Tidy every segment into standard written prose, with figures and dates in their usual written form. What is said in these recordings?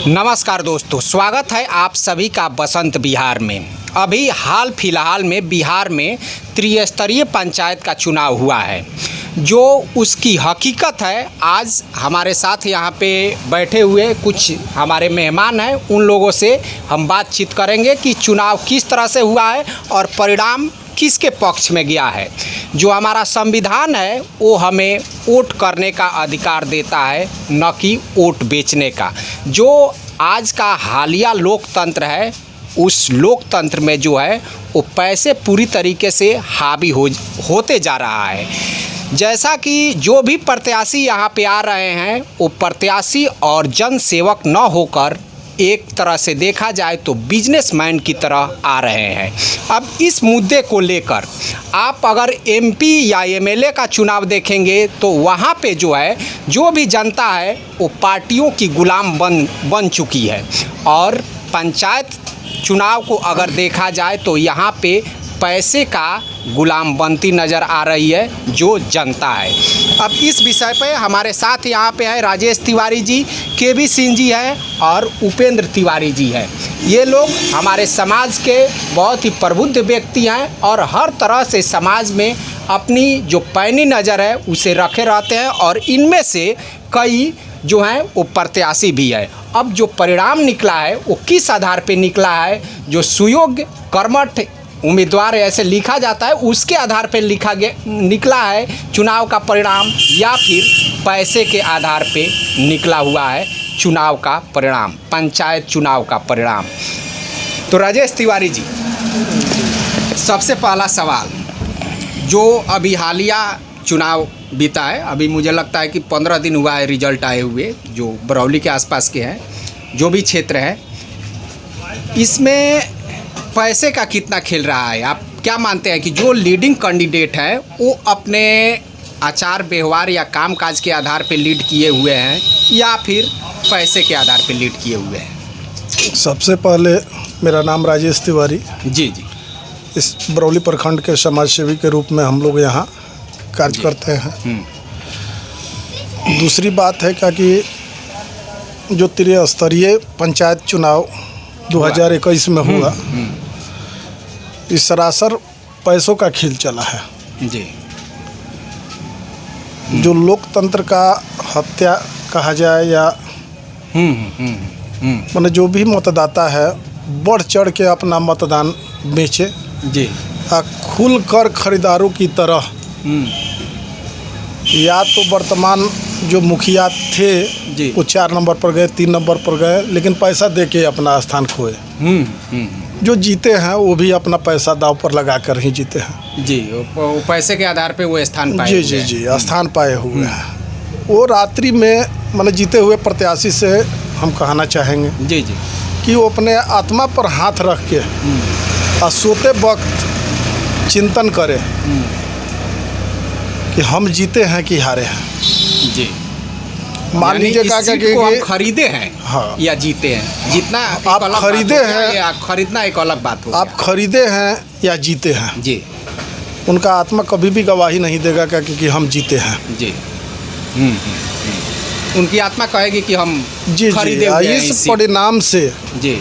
नमस्कार दोस्तों, स्वागत है आप सभी का बसंत बिहार में। अभी हाल फिलहाल में बिहार में त्रिस्तरीय पंचायत का चुनाव हुआ है। जो उसकी हकीकत है, आज हमारे साथ यहाँ पे बैठे हुए कुछ हमारे मेहमान हैं, उन लोगों से हम बातचीत करेंगे कि चुनाव किस तरह से हुआ है और परिणाम किसके पक्ष में गया है। जो हमारा संविधान है वो हमें वोट करने का अधिकार देता है, न कि वोट बेचने का। जो आज का हालिया लोकतंत्र है, उस लोकतंत्र में जो है वो पैसे पूरी तरीके से हावी होते जा रहा है। जैसा कि जो भी प्रत्याशी यहाँ पे आ रहे हैं वो प्रत्याशी और जन सेवक न होकर एक तरह से देखा जाए तो बिजनेसमैन की तरह आ रहे हैं। अब इस मुद्दे को लेकर आप अगर एमपी या एमएलए का चुनाव देखेंगे तो वहाँ पे जो है जो भी जनता है वो पार्टियों की गुलाम बन चुकी है। और पंचायत चुनाव को अगर देखा जाए तो यहाँ पे पैसे का गुलाम बनती नज़र आ रही है जो जनता है। अब इस विषय पे हमारे साथ यहाँ पे है राजेश तिवारी जी, केवी सिंह जी हैं और उपेंद्र तिवारी जी हैं। ये लोग हमारे समाज के बहुत ही प्रबुद्ध व्यक्ति हैं और हर तरह से समाज में अपनी जो पैनी नज़र है उसे रखे रहते हैं। और इनमें से कई जो हैं वो प्रत्याशी भी है। अब जो परिणाम निकला है वो किस आधार पर निकला है, जो सुयोग्य कर्मठ उम्मीदवार ऐसे लिखा जाता है उसके आधार पर निकला है चुनाव का परिणाम, या फिर पैसे के आधार पे निकला हुआ है चुनाव का परिणाम, पंचायत चुनाव का परिणाम। तो राजेश तिवारी जी, सबसे पहला सवाल, जो अभी हालिया चुनाव बीता है, अभी मुझे लगता है कि 15 दिन हुआ है रिजल्ट आए हुए, जो बरौली के आसपास के हैं जो भी क्षेत्र है, इसमें पैसे का कितना खेल रहा है? आप क्या मानते हैं कि जो लीडिंग कैंडिडेट है वो अपने आचार व्यवहार या कामकाज के आधार पर लीड किए हुए हैं या फिर पैसे के आधार पर लीड किए हुए हैं? सबसे पहले मेरा नाम राजेश तिवारी। जी जी। इस बरौली प्रखंड के समाज सेवी के रूप में हम लोग यहाँ कार्य करते हैं। दूसरी बात है क्या कि जो त्रिस्तरीय पंचायत चुनाव 2021 में हुआ, इस सरासर पैसों का खेल चला है जी। जो लोकतंत्र का हत्या कहा जाए या माने जो भी मतदाता है बढ़ चढ़ के अपना मतदान बेचे जी, खुल कर खरीदारों की तरह, या तो वर्तमान जो मुखिया थे जी, वो 4 नंबर पर गए, 3 नंबर पर गए, लेकिन पैसा दे के अपना स्थान खोए। जो जीते हैं वो भी अपना पैसा दाव पर लगा कर ही जीते हैं जी। वो पैसे के आधार पे वो स्थान पाए जी जी जी स्थान पाए हुए हैं। वो रात्रि में माने जीते हुए प्रत्याशी से हम कहना चाहेंगे जी जी कि वो अपने आत्मा पर हाथ रख के और सोते वक्त चिंतन करे कि हम जीते हैं कि हारे हैं जी। मान लीजिए क्या कि हम खरीदे हैं हाँ, या जीते हैं, जितना आप खरीदे हैं या खरीदना एक अलग बात हो। आप खरीदे हैं या जीते हैं जी, उनका आत्मा कभी भी गवाही नहीं देगा क्या कि हम जीते हैं जी। उनकी आत्मा कहेगी कि हम जी खरीदे जी। हुए हैं इस परिणाम से जी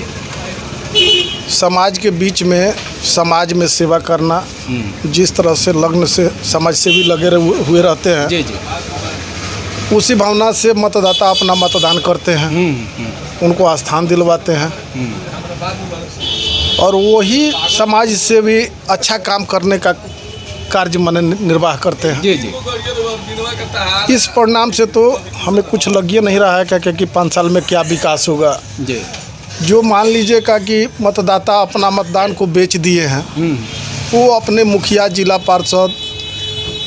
समाज के बीच में समाज में सेवा करना, जिस तरह से लग्न से समाज से भी लगे हुए रहते हैं जी जी, उसी भावना से मतदाता अपना मतदान करते हैं, उनको स्थान दिलवाते हैं और वही समाज से भी अच्छा काम करने का कार्य मन निर्वाह करते हैं जी जी। इस परिणाम से तो हमें कुछ लग ही नहीं रहा है क्या कि 5 साल में क्या विकास होगा जी। जो मान लीजिए का कि मतदाता अपना मतदान को बेच दिए हैं, वो अपने मुखिया, जिला पार्षद,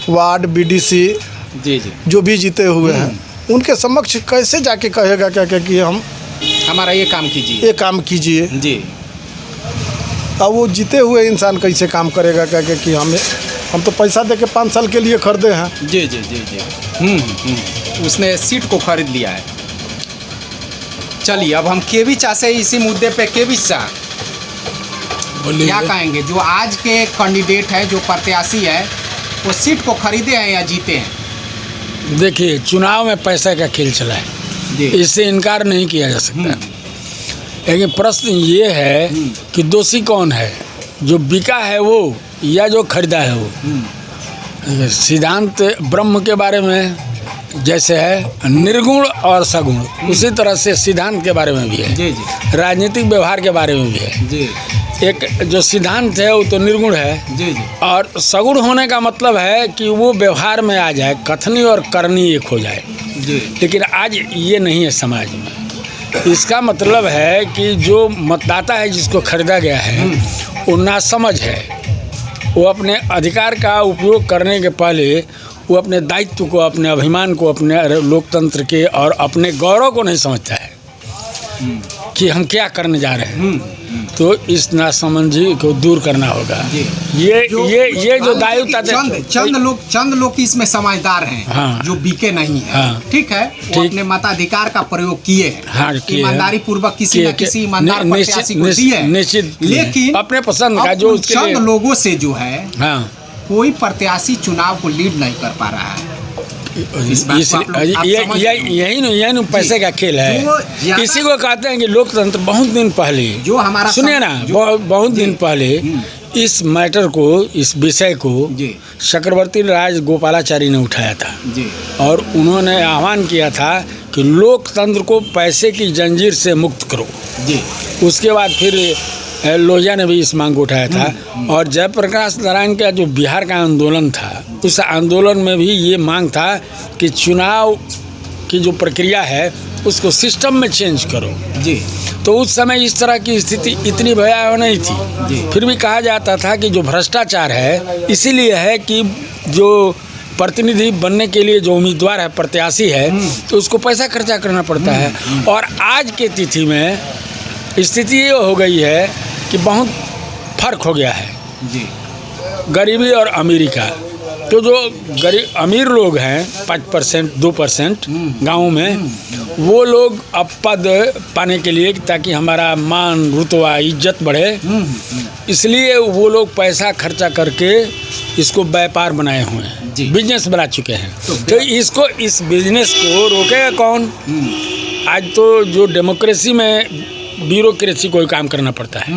वार्ड, बीडीसी जी जी जो भी जीते हुए हैं उनके समक्ष कैसे जाके कहेगा क्या कि हम हमारा ये काम कीजिए, ये काम कीजिए जी। अब वो जीते हुए इंसान कैसे काम करेगा क्या कि हम तो पैसा दे के 5 साल के लिए खरीदे हैं। जी जी जी जी। उसने सीट को खरीद लिया है। चलिए अब हम केवी चा से इसी मुद्दे पे केवी चा क्या कहेंगे, जो आज के कैंडिडेट है, जो प्रत्याशी है, वो सीट को खरीदे हैं या जीते हैं? देखिए, चुनाव में पैसा का खेल चला है, जी। इससे इनकार नहीं किया जा सकता। लेकिन प्रश्न ये है कि दोषी कौन है, जो बिका है वो या जो खरीदा है वो। सिद्धांत ब्रह्म के बारे में जैसे है निर्गुण और सगुण, उसी तरह से सिद्धांत के बारे में भी है। जी जी राजनीतिक व्यवहार के बारे में भी है। जी एक जो सिद्धांत है वो तो निर्गुण है, जी जी और सगुण होने का मतलब है कि वो व्यवहार में आ जाए, कथनी और करनी एक हो जाए। जी लेकिन आज ये नहीं है समाज में। इसका मतलब है कि जो मतदाता है जिसको खरीदा गया है वो नासमझ है। वो अपने अधिकार का उपयोग करने के पहले वो अपने दायित्व को, अपने अभिमान को, अपने लोकतंत्र के और अपने गौरव को नहीं समझता है कि हम क्या करने जा रहे हैं। तो इस नासमझी को दूर करना होगा। ये जो दायित्व चंद लोग इसमें समझदार हैं। हाँ। जो बीके नहीं है। हाँ। ठीक है, वो अपने मताधिकार का प्रयोग किए हैं। हाँ, किए हैं। ईमानदारी पूर्वक किसी न किसी ईमानदार प्रत्याशी को दिए हैं। निश्चित, लेकिन अपने पसंद का अब जो उन उसके चंद लिए, लोगों से जो है हाँ, कोई प्रत्याशी चुनाव को लीड नहीं कर पा रहा है। इस बात को आप समझ रहे हो? यही पैसे का खेल है। इसी को कहते हैं कि लोकतंत्र। बहुत दिन पहले जो हमारा सुनिए ना, बहुत दिन पहले इस मैटर को, इस विषय को चक्रवर्ती राज गोपालाचारी ने उठाया था जी। और उन्होंने आह्वान किया था कि लोकतंत्र को पैसे की जंजीर से मुक्त करो जी। उसके बाद फिर लोहिया ने भी इस मांग को उठाया था। और जयप्रकाश नारायण का जो बिहार का आंदोलन था, उस आंदोलन में भी ये मांग था कि चुनाव की जो प्रक्रिया है उसको सिस्टम में चेंज करो जी। तो उस समय इस तरह की स्थिति इतनी भयावह नहीं थी। फिर भी कहा जाता था कि जो भ्रष्टाचार है इसीलिए है कि जो प्रतिनिधि बनने के लिए जो उम्मीदवार है, प्रत्याशी है, तो उसको पैसा खर्चा करना पड़ता है। और आज के तिथि में स्थिति ये हो गई है कि बहुत फर्क हो गया है जी। गरीबी और अमीरी का। तो जो अमीर लोग हैं 5% 2% गाँव में, वो लोग अब पद पाने के लिए, ताकि हमारा मान रुतबा इज्जत बढ़े, इसलिए वो लोग पैसा खर्चा करके इसको व्यापार बनाए हुए हैं, बिजनेस बना चुके हैं। तो इस बिजनेस को रोकेगा कौन? आज तो जो डेमोक्रेसी में ब्यूरोक्रेसी कोई काम करना पड़ता है।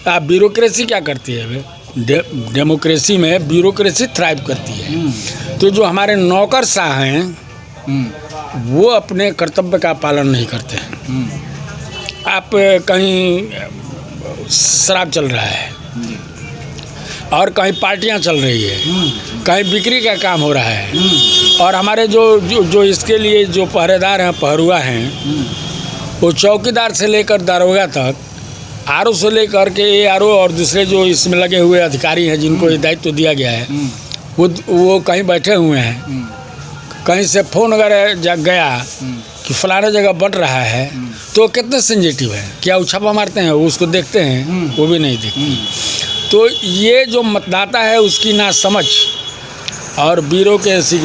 अब ब्यूरोक्रेसी क्या करती है? डेमोक्रेसी में ब्यूरोक्रेसी थ्राइव करती है। तो जो हमारे नौकरशाह हैं वो अपने कर्तव्य का पालन नहीं करते हैं। आप कहीं शराब चल रहा है और कहीं पार्टियां चल रही है, कहीं बिक्री का काम हो रहा है, और हमारे जो इसके लिए जो पहरेदार हैं, पहरुआ हैं, वो चौकीदार से लेकर दारोगा तक, आरओ से लेकर के ARO और दूसरे जो इसमें लगे हुए अधिकारी हैं जिनको ये दायित्व दिया गया है, वो कहीं बैठे हुए हैं। कहीं से फोन अगर जग गया कि फलाना जगह बन रहा है, तो कितने सेंसिटिव है, क्या उछापा मारते हैं, वो उसको देखते हैं, वो भी नहीं देखते। तो ये जो मतदाता है उसकी नासमझ और ब्यूरोक्रेसी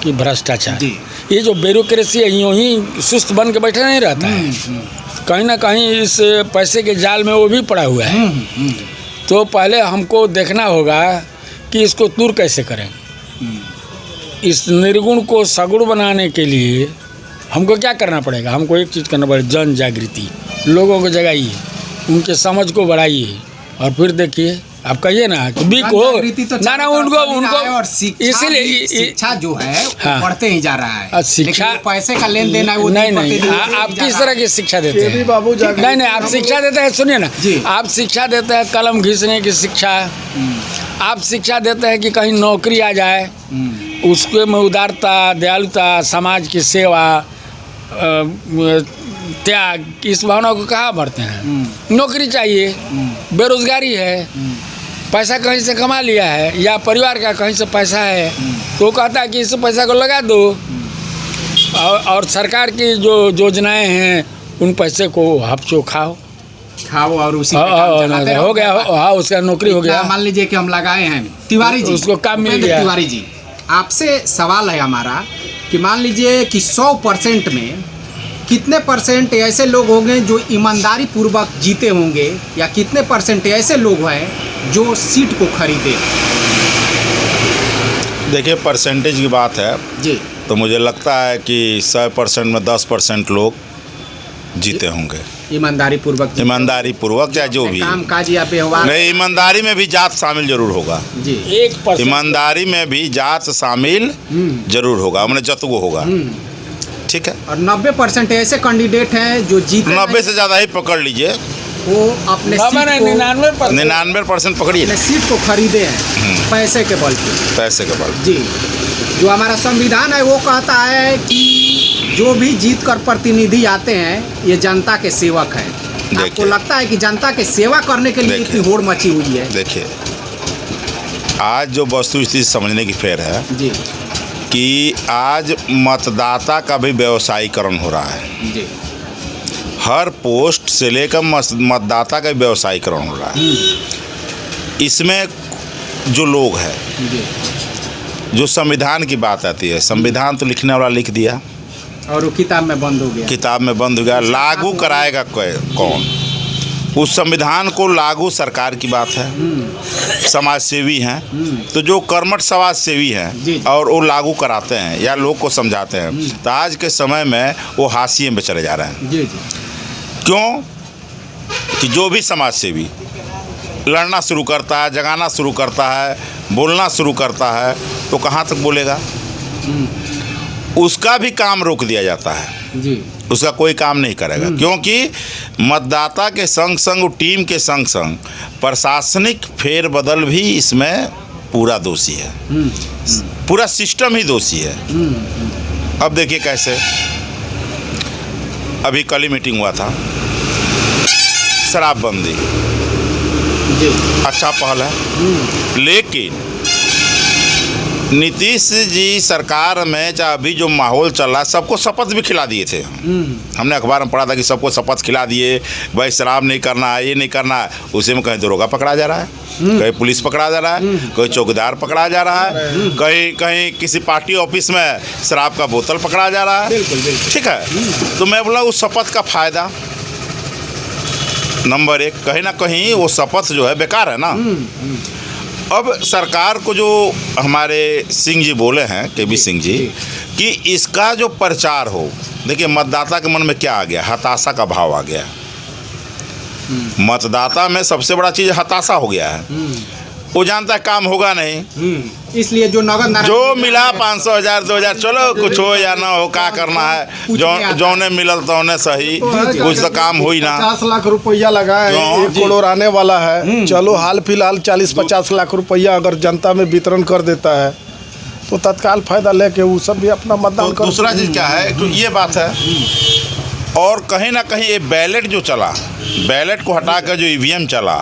की भ्रष्टाचार, ये जो ब्यूरोक्रेसी है यूँ ही सुस्त बन के बैठे नहीं रहता है, कहीं ना कहीं इस पैसे के जाल में वो भी पड़ा हुआ है। तो पहले हमको देखना होगा कि इसको दूर कैसे करें। इस निर्गुण को सगुण बनाने के लिए हमको क्या करना पड़ेगा? हमको एक चीज़ करना पड़ेगा, जन जागृति। लोगों को जगाइए, उनके समझ को बढ़ाइए, और फिर देखिए आप कहिए ना कि बीक हो ना उनको और इसीलिए शिक्षा जो है हाँ, बढ़ते ही जा रहा है। शिक्षा पैसे का लेन देन है वो नहीं। आप किस तरह की शिक्षा देते हैं? नहीं, आप शिक्षा देते हैं, सुनिए ना, आप शिक्षा देते हैं कलम घिसने की शिक्षा, आप शिक्षा देते हैं कि कहीं नौकरी आ जाए, उसके में उदारता, दयालुता, समाज की सेवा, त्याग, इस भावना को कहाँ भरते हैं? नौकरी चाहिए, बेरोजगारी है, पैसा कहीं से कमा लिया है या परिवार का कहीं से पैसा है, तो कहता है कि इस पैसा को लगा दो, और सरकार की जो योजनाएं हैं उन पैसे को हफ्चो खाओ और उसी हो गया। हाँ, उसका नौकरी हो गया। मान लीजिए कि हम लगाए हैं तिवारी जी, उसको काम मिल गया। तिवारी जी, आपसे सवाल है हमारा कि मान लीजिए कि 100% में कितने परसेंट ऐसे लोग होंगे जो ईमानदारी पूर्वक जीते होंगे, या कितने परसेंट ऐसे लोग हैं जो सीट को खरीदे? देखिए, परसेंटेज की बात है जी, तो मुझे लगता है कि 100% में 10% लोग जीते होंगे। ईमानदारी पूर्वक चाहे जो भी काम काज या व्यवहार नहीं, ईमानदारी में भी जात शामिल जरूर होगा। जी 1% ईमानदारी में भी जात शामिल जरूर होगा, मैंने जतगो होगा। ठीक है। और 90% ऐसे कैंडिडेट हैं जो जीत 90 से ज़्यादा ही पकड़ लीजिए, वो अपने सीट को 99% पकड़िए, अपने सीट को खरीदे हैं पैसे के बल पे। पैसे के बल। जी, जो हमारा संविधान है वो कहता है कि जो भी जीत कर प्रतिनिधि आते हैं ये जनता के सेवक हैं। आपको लगता है कि जनता के सेवा करने के लिए इतनी होड़ मची हुई है? देखिए, आज जो वस्तु स्थिति समझने की फेर है जी कि आज मतदाता का भी व्यवसायीकरण हो रहा है। जी हर पोस्ट से लेकर मतदाता का व्यवसायीकरण हो रहा है। इसमें जो लोग हैं, जो संविधान की बात आती है, संविधान तो लिखने वाला लिख दिया और वो किताब में बंद हो गया। किताब में बंद हो गया, लागू कराएगा कौन? उस संविधान को लागू सरकार की बात है। समाज सेवी हैं, तो जो कर्मठ समाज सेवी हैं और वो लागू कराते हैं या लोग को समझाते हैं, तो आज के समय में वो हाशिए में चले जा रहे हैं। जी जी। क्यों? कि जो भी समाज सेवी लड़ना शुरू करता है, जगाना शुरू करता है, बोलना शुरू करता है, तो कहाँ तक बोलेगा? उसका भी काम रोक दिया जाता है जी। उसका कोई काम नहीं करेगा, क्योंकि मतदाता के संग संग टीम के संग संग प्रशासनिक फेरबदल भी इसमें पूरा दोषी है। पूरा सिस्टम ही दोषी है। अब देखिए कैसे, अभी कल ही मीटिंग हुआ था, शराबबंदी जी अच्छा पहल है, लेकिन नीतीश जी सरकार में चाहे अभी जो माहौल चल रहा है, सबको शपथ भी खिला दिए थे। हमने अखबार में पढ़ा था कि सबको शपथ खिला दिए, भाई शराब नहीं करना है, ये नहीं करना है। उसी में कहीं दरोगा पकड़ा जा रहा है, कहीं पुलिस पकड़ा जा रहा है, कहीं चौकीदार पकड़ा जा रहा है, कहीं कहीं किसी पार्टी ऑफिस में शराब का बोतल पकड़ा जा रहा है। ठीक है, तो मैं बोला उस शपथ का फायदा नंबर 1, कहीं ना कहीं वो शपथ जो है बेकार है ना। अब सरकार को जो हमारे सिंह जी बोले हैं, केबी सिंह जी, कि इसका जो प्रचार हो, देखिए मतदाता के मन में क्या आ गया? हताशा का भाव आ गया। मतदाता में सबसे बड़ा चीज़ हताशा हो गया है। वो जानता है काम होगा नहीं, इसलिए जो नगद जो मिला 500 1000 2000, चलो कुछ हो या ना हो, क्या करना है, जो ने मिलल तो ने सही, कुछ तो काम हो ही ना। 50 लाख रुपया लगा है, 1 करोड़ आने वाला है, चलो हाल फिलहाल 40-50 लाख रुपया अगर जनता में वितरण कर देता है तो तत्काल फायदा लेके वो सब भी अपना मतदान कर। दूसरा चीज़ क्या है, तो ये बात है। और कहीं ना कहीं ये बैलेट जो चला, बैलेट को हटा कर जो ईवीएम चला,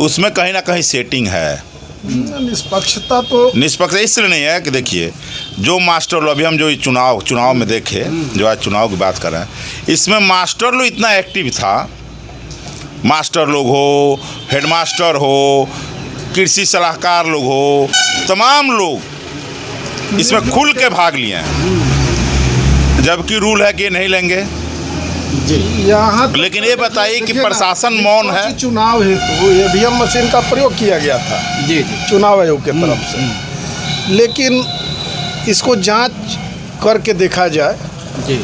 उसमें कहीं ना कहीं सेटिंग है। निष्पक्षता तो निष्पक्ष इसलिए नहीं है कि देखिए, जो मास्टर लोग, अभी हम जो चुनाव में देखे, जो आज चुनाव की बात कर रहे हैं, इसमें मास्टर लोग इतना एक्टिव था। मास्टर लोग हो, हेडमास्टर हो, कृषि सलाहकार लोग हो, तमाम लोग इसमें खुल के भाग लिए हैं, जबकि रूल है कि नहीं लेंगे। यहाँ लेकिन ये बताइए कि प्रशासन मौन है। चुनाव हेतु ईवीएम मशीन का प्रयोग किया गया था जी चुनाव आयोग के तरफ से, लेकिन इसको जांच करके देखा जाए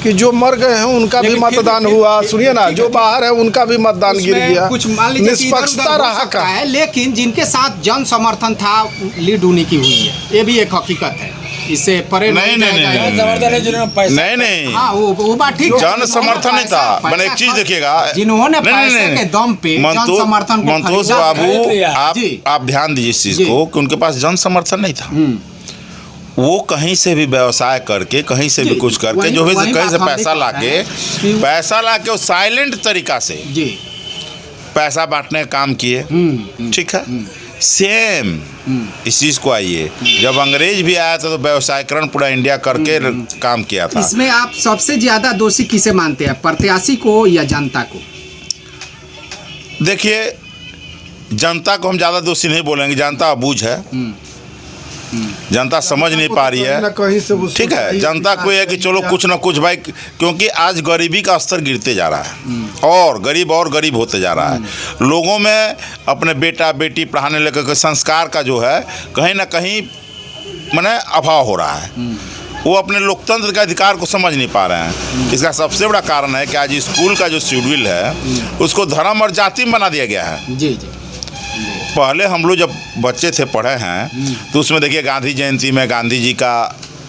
कि जो मर गए हैं उनका भी मतदान हुआ। सुनिए ना, जो बाहर है उनका भी मतदान गिर गया। कुछ मान लीजिए निष्पक्षता रहा का है, लेकिन जिनके साथ जन समर्थन था लीड उन्हीं की हुई है, ये भी एक हकीकत है। इससे परे नहीं हाँ, वो बात ठीक है। जन समर्थन नहीं था। मैंने एक चीज देखिएगा, जिन्होंने पैसे के दम पे जन समर्थन को मंतोष खरीदा बाबू, आप ध्यान दीजिए इस चीज को कि उनके पास जन समर्थन नहीं था। वो कहीं से भी व्यवसाय करके, कहीं से भी कुछ करके, जो भी कहीं से पैसा लाके वो साइलेंट तरीका से पैसा बांटने का काम किए। ठीक है, सेम इस चीज़ को आइए, जब अंग्रेज भी आया था तो व्यवसायीकरण पूरा इंडिया करके काम किया था। इसमें आप सबसे ज्यादा दोषी किसे मानते हैं, प्रत्याशी को या जनता को? देखिए, जनता को हम ज़्यादा दोषी नहीं बोलेंगे, जनता अबूझ है, जनता समझ नहीं पा रही है। ठीक है, जनता को है कि चलो कुछ ना कुछ भाई, क्योंकि आज गरीबी का स्तर गिरते जा रहा है और गरीब होते जा रहा है। लोगों में अपने बेटा बेटी पढ़ाने लेकर के संस्कार का जो है कहीं ना कहीं माने अभाव हो रहा है। वो अपने लोकतंत्र के अधिकार को समझ नहीं पा रहे हैं। इसका सबसे बड़ा कारण है कि आज स्कूल का जो शेड्यूल है उसको धर्म और जाति में बना दिया गया है। जी जी। पहले हम लोग जब बच्चे थे पढ़े हैं तो उसमें देखिए गांधी जयंती में गांधी जी का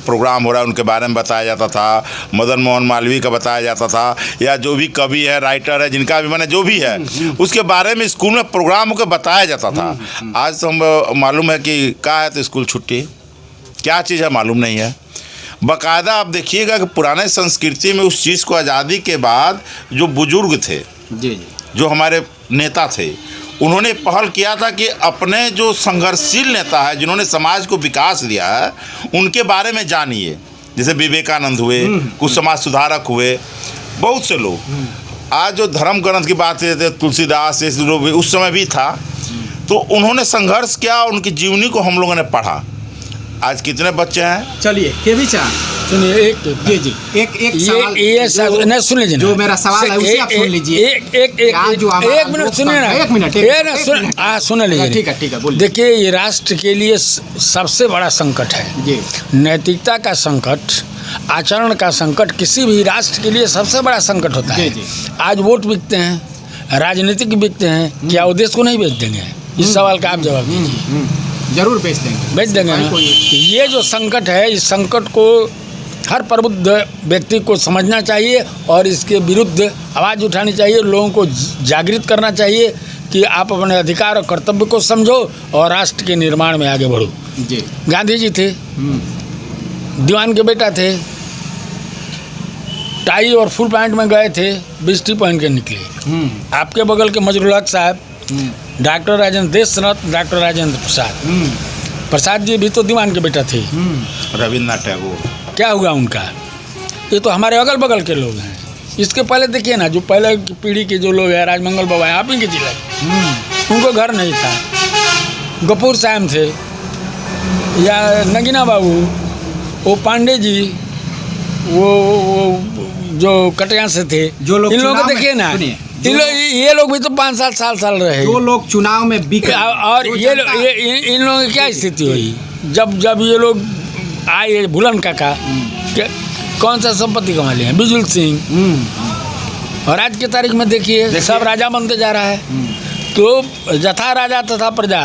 प्रोग्राम हो रहा है, उनके बारे में बताया जाता था, मदन मोहन मालवीय का बताया जाता था, या जो भी कवि है, राइटर है, जिनका भी मैंने जो भी है उसके बारे में स्कूल में प्रोग्राम होकर बताया जाता था। आज तो हम मालूम है कि क्या है तो स्कूल छुट्टी, क्या चीज़ है मालूम नहीं है। बाकायदा आप देखिएगा कि पुराने संस्कृति में उस चीज़ को आज़ादी के बाद जो बुजुर्ग थे, जी जी, जो हमारे नेता थे, उन्होंने पहल किया था कि अपने जो संघर्षशील नेता है, जिन्होंने समाज को विकास दिया है, उनके बारे में जानिए। जैसे विवेकानंद हुए, कुछ समाज सुधारक हुए, बहुत से लोग। आज जो धर्म ग्रंथ की बात है, तुलसीदास जैसे लोग भी उस समय भी था, तो उन्होंने संघर्ष किया, उनकी जीवनी को हम लोगों ने पढ़ा। आज कितने बच्चे हैं? चलिए के भी चाह सुनिए एक जी जी, एक सवाल ये नहीं सुन लीजिए, जो मेरा सवाल है उसे आप सुन लीजिए। एक मिनट सुनिए ना, एक मिनट सुन लीजिए। ठीक है बोलिए। देखिए, ये राष्ट्र के लिए सबसे बड़ा संकट है जी। नैतिकता का संकट, आचरण का संकट किसी भी राष्ट्र के लिए सबसे बड़ा संकट होता है। जी। आज वोट बिकते हैं, राजनीतिक बिकते हैं, क्या उद्देश्य को नहीं बेच देंगे? इस सवाल का आप जवाब दीजिए। जरूर बेच देंगे ना। ये जो संकट है, इस संकट को हर प्रबुद्ध व्यक्ति को समझना चाहिए और इसके विरुद्ध आवाज़ उठानी चाहिए, लोगों को जागृत करना चाहिए कि आप अपने अधिकार और कर्तव्य को समझो और राष्ट्र के निर्माण में आगे बढ़ो। जी। गांधी जी थे, दीवान के बेटा थे, टाई और फुल पैंट में गए थे, बिस्टी पहन के निकले। आपके बगल के मजरुल हक साहब, डॉक्टर राजेंद्र देश रत्न डॉक्टर राजेंद्र प्रसाद जी भी तो दीवान के बेटा थे। रविन्द्रनाथ टैगोर, क्या हुआ उनका? ये तो हमारे अगल बगल के लोग हैं। इसके पहले देखिए ना, जो पहले की पीढ़ी के जो लोग हैं, राजमंगल बाबा आप ही के जिला के, उनको घर नहीं था। गफूर साहब थे, या नगीना बाबू, वो पांडे जी, वो जो कटिया से थे, जो लोग इन लोगों को देखिए ना, ये लोग भी तो 5 साल रहे। जो लोग चुनाव में बिक, और ये इन लोगों की क्या स्थिति हुई जब ये लोग आए? भूलन काका कौन सा संपत्ति कमा लिए हैं? बिजुल सिंह। और आज की तारीख में देखिए सब राजा बनते जा रहा है। तो यथा राजा तथा प्रजा,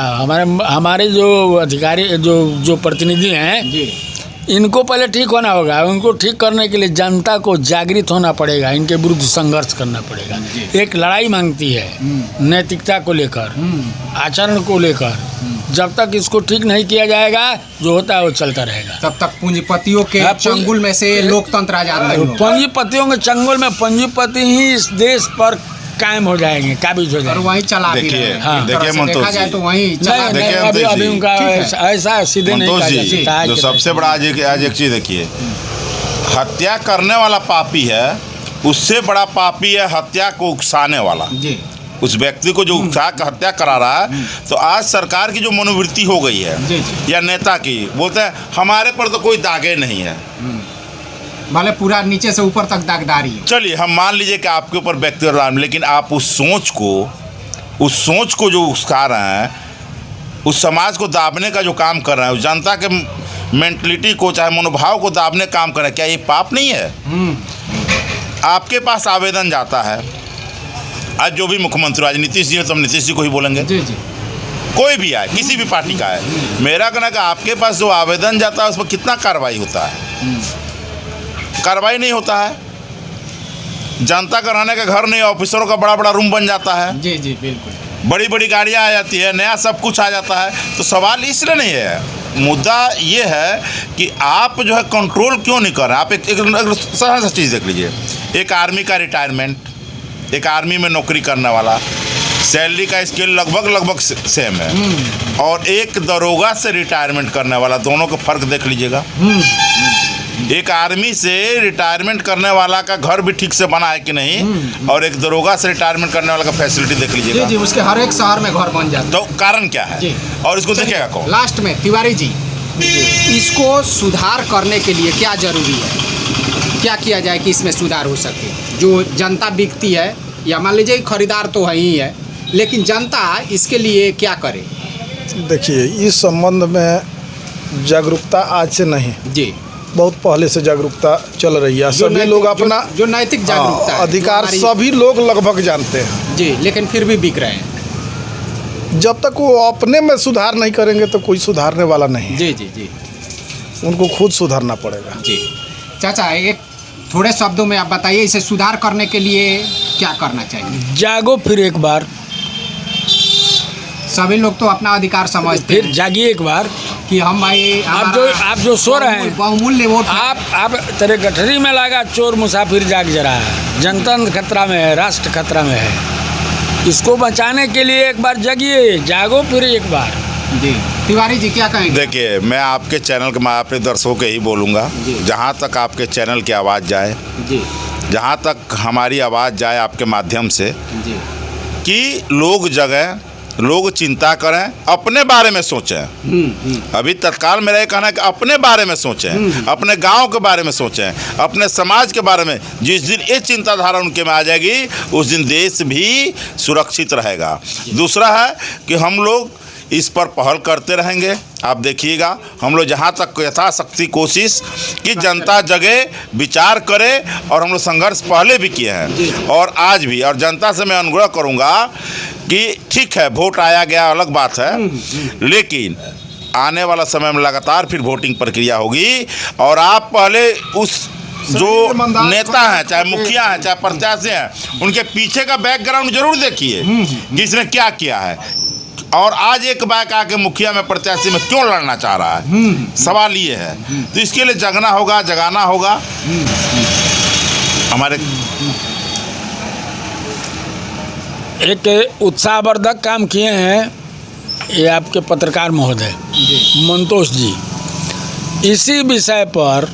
हमारे जो अधिकारी जो प्रतिनिधि हैं, इनको पहले ठीक होना होगा। उनको ठीक करने के लिए जनता को जागृत होना पड़ेगा, इनके विरुद्ध संघर्ष करना पड़ेगा। एक लड़ाई मांगती है नैतिकता को लेकर, आचरण को लेकर। जब तक इसको ठीक नहीं किया जाएगा, जो होता है वो चलता रहेगा। तब तक पूंजीपतियों के चंगुल में से लोकतंत्र आजाद नहीं होगा। पूंजीपतियों के चंगुल में पूंजीपति ही इस देश पर कायम हो जाएंगे, काबिज हो जाएंगे। वहीं चला भी देखिए, हाँ, देखिए देखा जाए तो वहीं चला। अभी उनका ऐसा सीधे नहीं कहा जा सकता। जो सबसे बड़ा आज एक चीज़ देखिए, हत्या करने वाला पापी है, उससे बड़ा पापी है हत्या को उकसाने वाला। जी। उस व्यक्ति को जो उकसा कर हत्या करा रहा है। तो आज सरकार की जो मनोवृत्ति हो गई है, या नेता की, बोलते हैं हमारे पर तो कोई दागे नहीं है, भले पूरा नीचे से ऊपर तक दागदारी है। चलिए हम मान लीजिए कि आपके ऊपर व्यक्तिगत दाग, लेकिन आप उस सोच को जो उकसा रहे हैं, उस समाज को दाबने का जो काम कर रहे हैं, उस जनता के मेंटलिटी को, चाहे मनोभाव को दाबने का काम कर रहे हैं, क्या ये पाप नहीं है? आपके पास आवेदन जाता है, आज जो भी मुख्यमंत्री, आज नीतीश जी है तो हम नीतीश जी को ही बोलेंगे। जी जी। कोई भी आए, किसी भी पार्टी का है, मेरा कहना है कि आपके पास जो आवेदन जाता है उस पर कितना कार्रवाई होता है? कार्रवाई नहीं होता है। जनता का रहने का घर नहीं, ऑफिसरों का बड़ा बड़ा रूम बन जाता है। जी जी बिल्कुल। बड़ी बड़ी गाड़ियाँ आ जाती है, नया सब कुछ आ जाता है। तो सवाल इसलिए नहीं है, मुद्दा ये है कि आप जो है कंट्रोल क्यों नहीं कर रहे। आप एक सरल सा चीज़ देख लीजिए, एक आर्मी का रिटायरमेंट, एक आर्मी में नौकरी करने वाला, सैलरी का स्केल लगभग सेम है, और एक दरोगा से रिटायरमेंट करने वाला, दोनों का फ़र्क देख लीजिएगा। एक आर्मी से रिटायरमेंट करने वाला का घर भी ठीक से बना है कि नहीं, और एक दरोगा से रिटायरमेंट करने वाला का फैसिलिटी देख लीजिएगा। जी, उसके हर एक शहर में घर बन जाता है। तो कारण क्या है? और इसको देखेगा कौन? लास्ट में तिवारी जी, इसको सुधार करने के लिए क्या जरूरी है? क्या किया जाए कि इसमें सुधार हो सके? जो जनता बिकती है, या मान लीजिए खरीदार तो है ही है, लेकिन जनता इसके लिए क्या करे? देखिए, इस संबंध में जागरूकता आज से नहीं, जी, बहुत पहले से जागरूकता चल रही है। सभी लोग अपना जो नैतिक जागरूकता है, अधिकार सभी लोग लगभग जानते हैं जी, लेकिन फिर भी बिक रहे हैं। जब तक वो अपने में सुधार नहीं करेंगे तो कोई सुधारने वाला नहीं। जी जी जी उनको खुद सुधारना पड़ेगा। जी। चाचा, एक थोड़े शब्दों में आप बताइए, इसे सुधार करने के लिए क्या करना चाहिए? जागो फिर एक बार, सभी लोग तो अपना अधिकार समझते फिर हैं जागिए एक बार कि हम आप जो सो रहे हैं, बहुमूल्य वोट आप तेरे गठरी में लगा चोर मुसाफिर जाग जरा है, जनतंत्र खतरा में है, राष्ट्र खतरा में है। इसको बचाने के लिए एक बार जगिए, जागो फिर एक बार। जी। तिवारी जी क्या कहेंगे? देखिए, मैं आपके चैनल के, मैं अपने दर्शकों के ही बोलूँगा, जहाँ तक आपके चैनल की आवाज़ जाए, जी जहाँ तक हमारी आवाज़ जाए आपके माध्यम से, जी कि लोग जगह, लोग चिंता करें, अपने बारे में सोचें। अभी तत्काल मेरा ये कहना है कि अपने बारे में सोचें, अपने गांव के बारे में सोचें, अपने समाज के बारे में। जिस दिन ये चिंताधारा उनके में आ जाएगी, उस दिन देश भी सुरक्षित रहेगा। दूसरा है कि हम लोग इस पर पहल करते रहेंगे। आप देखिएगा, हम लोग जहाँ तक यथाशक्ति कोशिश कि जनता जगे, विचार करे, और हम लोग संघर्ष पहले भी किए हैं और आज भी। और जनता से मैं अनुग्रह करूँगा कि ठीक है, वोट आया गया अलग बात है, लेकिन आने वाला समय में लगातार फिर वोटिंग प्रक्रिया होगी। और आप पहले उस जो नेता हैं, चाहे मुखिया हैं, चाहे प्रत्याशी हैं, उनके पीछे का बैकग्राउंड जरूर देखिए कि इसने क्या किया है, और आज एक बैक आके मुखिया में, प्रत्याशी में क्यों लड़ना चाह रहा है। सवाल ये है, तो इसके लिए जगना होगा, जगाना होगा। हमारे एक उत्साहवर्धक काम किए हैं ये आपके पत्रकार महोदय मंतोष जी। इसी विषय पर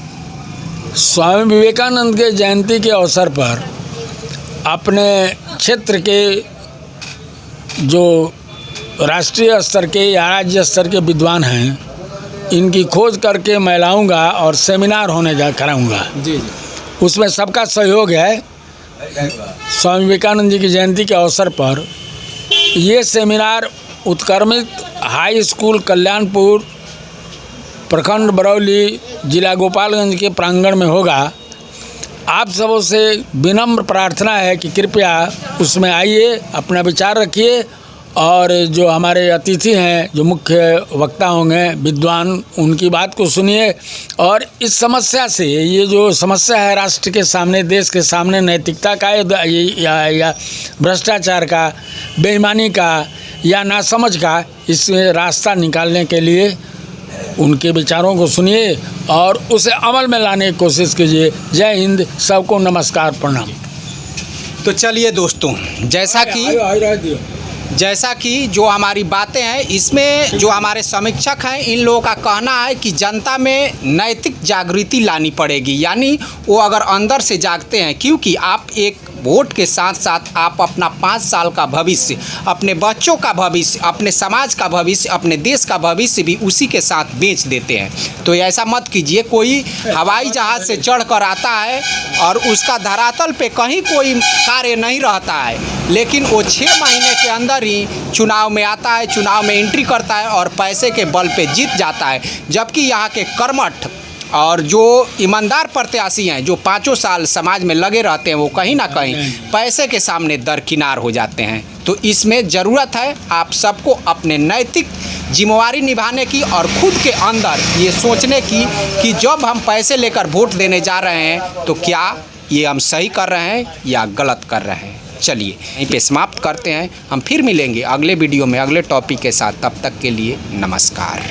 स्वामी विवेकानंद के जयंती के अवसर पर अपने क्षेत्र के जो राष्ट्रीय स्तर के या राज्य स्तर के विद्वान हैं, इनकी खोज करके मैं लाऊंगा और सेमिनार होने कराऊंगा। जी। उसमें सबका सहयोग है। स्वामी विवेकानंद जी की जयंती के अवसर पर ये सेमिनार उत्क्रमित हाई स्कूल कल्याणपुर, प्रखंड बरौली, जिला गोपालगंज के प्रांगण में होगा। आप सबों से विनम्र प्रार्थना है कि कृपया उसमें आइए, अपना विचार रखिए, और जो हमारे अतिथि हैं, जो मुख्य वक्ता होंगे, विद्वान, उनकी बात को सुनिए। और इस समस्या से, ये जो समस्या है राष्ट्र के सामने, देश के सामने, नैतिकता का या भ्रष्टाचार का, बेईमानी का या नासमझ का, इसमें रास्ता निकालने के लिए उनके विचारों को सुनिए और उसे अमल में लाने की कोशिश कीजिए। जय हिंद, सबको नमस्कार, प्रणाम। तो चलिए दोस्तों, जैसा कि जो हमारी बातें हैं, इसमें जो हमारे समीक्षक हैं, इन लोगों का कहना है कि जनता में नैतिक जागृति लानी पड़ेगी। यानी वो अगर अंदर से जागते हैं, क्योंकि आप एक वोट के साथ साथ आप अपना 5 साल का भविष्य, अपने बच्चों का भविष्य, अपने समाज का भविष्य, अपने देश का भविष्य भी उसी के साथ बेच देते हैं। तो ऐसा मत कीजिए। कोई हवाई जहाज़ से चढ़ कर आता है और उसका धरातल पे कहीं कोई कार्य नहीं रहता है, लेकिन वो 6 महीने के अंदर ही चुनाव में आता है, चुनाव में एंट्री करता है और पैसे के बल पे जीत जाता है। जबकि यहाँ के कर्मठ और जो ईमानदार प्रत्याशी हैं, जो 5 साल समाज में लगे रहते हैं, वो कहीं ना कहीं पैसे के सामने दरकिनार हो जाते हैं। तो इसमें ज़रूरत है आप सबको अपने नैतिक जिम्मेवारी निभाने की और खुद के अंदर ये सोचने की कि जब हम पैसे लेकर वोट देने जा रहे हैं तो क्या ये हम सही कर रहे हैं या गलत कर रहे हैं। चलिए यहीं पे समाप्त करते हैं। हम फिर मिलेंगे अगले वीडियो में अगले टॉपिक के साथ। तब तक के लिए नमस्कार।